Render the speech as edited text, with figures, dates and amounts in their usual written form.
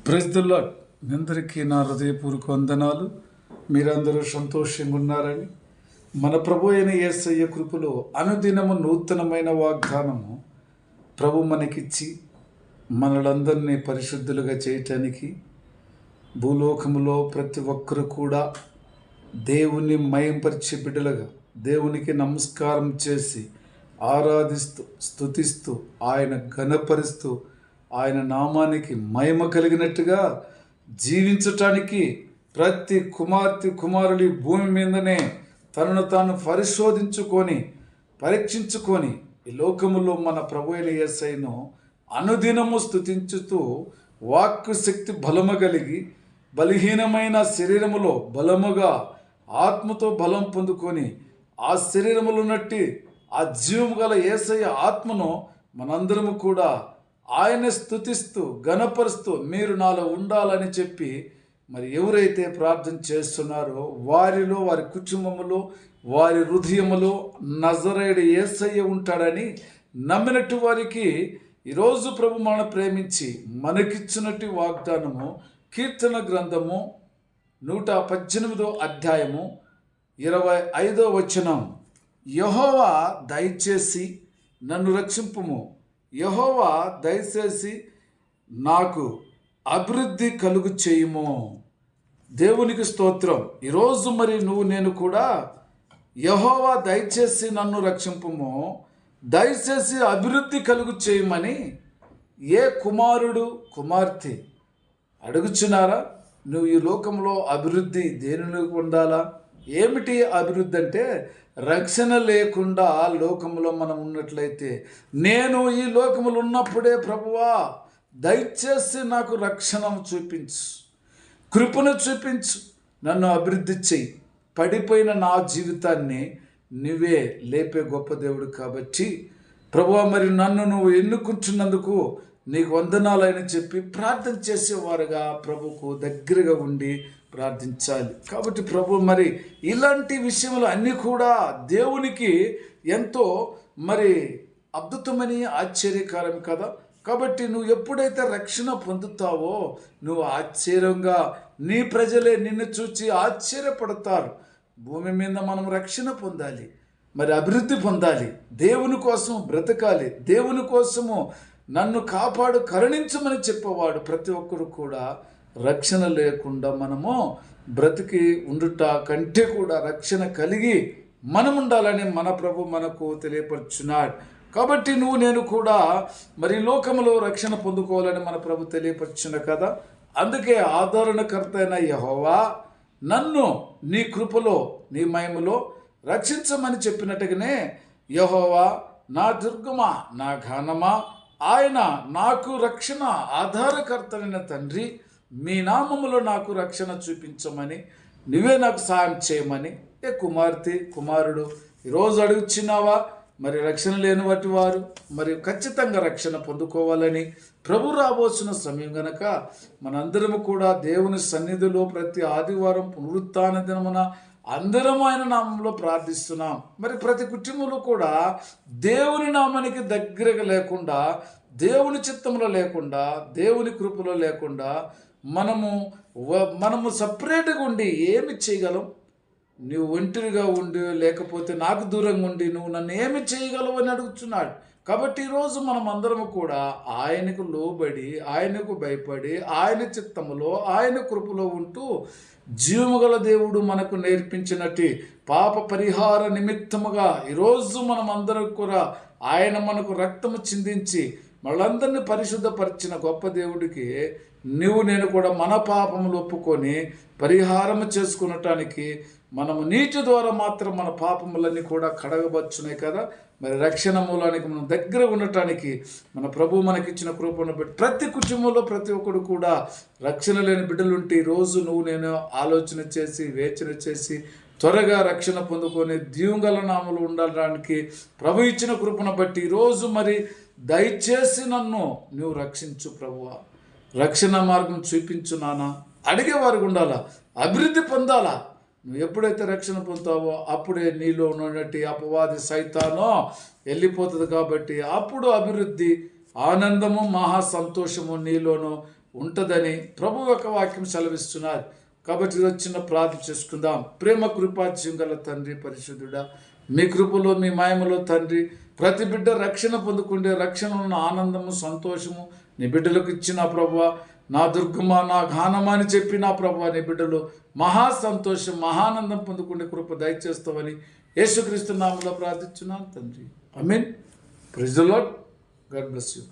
Praise the lord. మీ అందరికీ నా హృదయపూర్వక వందనాలు. మీరందరూ సంతోషంగా ఉన్నారని, మన ప్రభు అయిన యేసయ్య కృపలో అనుదినము నూతనమైన వాగ్దానము ప్రభు మనకిచ్చి మనలందరినీ పరిశుద్ధులుగా చేయటానికి భూలోకములో ప్రతి ఒక్కరు కూడా దేవుని మయంపరిచే బిడ్డలుగా దేవునికి నమస్కారం చేసి ఆరాధిస్తూ స్తుతిస్తూ ఆయన ఘనపరుస్తూ ఆయన నామానికి మహిమ కలిగినట్టుగా జీవించటానికి ప్రతి కుమార్తె కుమారుడి భూమి మీదనే తనను తాను పరీక్షించుకొని ఈ లోకములో మన ప్రభు అయిన యేసయ్యను అనుదినము స్తుతించుతూ వాక్కు శక్తి బలము కలిగి బలహీనమైన శరీరములో బలముగా ఆత్మతో బలం పొందుకొని ఆ శరీరములో నట్టి ఆ జీవము గల యేసయ్య ఆత్మను మనందరము కూడా ఆయన స్తుతిస్తూ గణపరుస్తూ మీరు నాలో ఉండాలని చెప్పి మరి ఎవరైతే ప్రార్థన చేస్తున్నారో వారిలో, వారి కుటుంబములో, వారి హృదయములో నజరేయుడు యేసయ్య ఉంటాడని నమ్మినట్టు వారికి ఈరోజు ప్రభు మనల్ని ప్రేమించి మనకిచ్చినట్టు వాగ్దానము కీర్తన గ్రంథము 118 అధ్యాయము 25 వచనం. యెహోవా దయచేసి నన్ను రక్షింపుము, యెహోవా దయచేసి నాకు అభివృద్ధి కలుగు చేయుము. దేవునికి స్తోత్రం. ఈరోజు మరి నేను కూడా యెహోవా దయచేసి నన్ను రక్షింపుము, దయచేసి అభివృద్ధి కలుగు చేయమని ఏ కుమారుడు కుమార్తె అడుగుచున్నారా? నువ్వు ఈ లోకంలో అభివృద్ధి దేనిలో ఉండాలా? ఏమిటి అభివృద్ధి అంటే రక్షణ లేకుండా లోకంలో మనం ఉన్నట్లయితే, నేను ఈ లోకములో ఉన్నప్పుడే ప్రభువా దయచేసి నాకు రక్షణ చూపించు, కృపను చూపించు, నన్ను అభివృద్ధి చెయ్యి. పడిపోయిన నా జీవితాన్ని నువ్వే లేపే గొప్ప దేవుడు కాబట్టి ప్రభువా మరి నన్ను నువ్వు ఎన్నుకుంటున్నందుకు నీకు వందనాలని చెప్పి ప్రార్థన చేసేవారుగా ప్రభుకు దగ్గరగా ఉండి ప్రార్థించాలి. కాబట్టి ప్రభు మరి ఇలాంటి విషయములు అన్నీ కూడా దేవునికి ఎంతో మరి అద్భుతమని ఆశ్చర్యకరం కదా. కాబట్టి నువ్వు ఎప్పుడైతే రక్షణ పొందుతావో నువ్వు ఆశ్చర్యంగా నీ ప్రజలే నిన్ను చూచి ఆశ్చర్యపడతారు. భూమి మీద మనం రక్షణ పొందాలి, మరి అభివృద్ధి పొందాలి, దేవుని కోసం బ్రతకాలి, దేవుని కోసము నన్ను కాపాడు కరుణించమని చెప్పేవాడు ప్రతి ఒక్కరు కూడా రక్షణ లేకుండా మనము బ్రతికి ఉండుట కంటే కూడా రక్షణ కలిగి మనం ఉండాలని మన ప్రభు మనకు తెలియపరుచున్నాడు. కాబట్టి నేను కూడా మరి లోకములో రక్షణ పొందుకోవాలని మన ప్రభు తెలియపరుచున్న కదా. అందుకే ఆదరణకర్త అయిన యెహోవా నన్ను నీ కృపలో నీ మహిమలో రక్షించమని చెప్పినట్టుగానే యెహోవా నా దుర్గమా నా ఘనమా, ఆయన నాకు రక్షణ ఆధారకర్తైన తండ్రి, మీ నామములో నాకు రక్షణ చూపించమని నువ్వే నాకు సాయం చేయమని ఏ కుమార్తె కుమారుడు ఈరోజు అడుగుచున్నావా? మరి రక్షణ లేని వాటి వారు మరి ఖచ్చితంగా రక్షణ పొందుకోవాలని ప్రభు రాబోసిన సమయం గనక మనందరము కూడా దేవుని సన్నిధిలో ప్రతి ఆదివారం పునరుత్థాన దినమున అందరం ఆయన నామంలో ప్రార్థిస్తున్నాం. మరి ప్రతి కుటుంబంలో కూడా దేవుని నామానికి దగ్గరగా లేకుండా, దేవుని చిత్తంలో లేకుండా, దేవుని కృపలో లేకుండా మనము సపరేట్గా ఉండి ఏమి చేయగలం? నువ్వు ఒంటరిగా ఉండి లేకపోతే నాకు దూరంగా ఉండి నువ్వు నన్ను ఏమి చేయగలవు అని అడుగుతున్నాడు. కాబట్టి ఈరోజు మనం అందరము కూడా ఆయనకు లోబడి, ఆయనకు భయపడి, ఆయన చిత్తములో ఆయన కృపలో ఉంటూ జీవముగల దేవుడు మనకు నేర్పించినట్టు పాప పరిహార నిమిత్తముగా ఈరోజు మనం అందరం కూడా ఆయన మనకు రక్తము చిందించి మళ్ళందరినీ పరిశుద్ధపరిచిన గొప్ప దేవుడికి నేను కూడా మన పాపములు ఒప్పుకొని పరిహారము చేసుకునటానికి మనము నీటి ద్వారా మాత్రం మన పాపములన్నీ కూడా కడగబచ్చునే కదా. మరి రక్షణ మూలానికి మనం దగ్గర ఉండటానికి మన ప్రభు మనకిచ్చిన కృపను బట్టి ప్రతి కుటుంబంలో ప్రతి ఒక్కడు కూడా రక్షణ లేని బిడ్డలుంటే ఈరోజు నేను ఆలోచన చేసి వేచన చేసి త్వరగా రక్షణ పొందుకొని దీవుగల నామలు ఉండడానికి ప్రభు ఇచ్చిన కృపను బట్టి ఈరోజు మరి దయచేసి నన్ను నువ్వు రక్షించు ప్రభువా, రక్షణ మార్గం చూపించు నాన్న అడిగేవారు ఉండాలా, అభివృద్ధి పొందాలా. నువ్వు ఎప్పుడైతే రక్షణ పొందుతావో అప్పుడే నీలో ఉన్నటువంటి అపవాది సైతానో వెళ్ళిపోతుంది. కాబట్టి అప్పుడు అభివృద్ధి, ఆనందము, మహా సంతోషము నీలోనూ ఉంటుందని ప్రభు యొక్క వాక్యం సెలవిస్తున్నారు. కాబట్టి ఈరోజు చిన్న ప్రార్థన చేసుకుందాం. ప్రేమ కృపాజ్యం గల తండ్రి పరిశుద్ధుడా, మీ కృపలో మీ మహిమలో తండ్రి ప్రతి బిడ్డ రక్షణ పొందుకుంటే రక్షణ ఉన్న ఆనందము సంతోషము నీ బిడ్డలకు ఇచ్చిన ప్రభువా, నా దుర్గమ నా ఘానమా అని చెప్పి నా ప్రభువా నీ బిడ్డలు మహా సంతోషం మహానందం పొందుకునే కృప దయచేస్తామని యేసుక్రీస్తు నామములో ప్రార్థిస్తున్నాను తండ్రి. ఆమేన్. Praise the Lord. God bless you.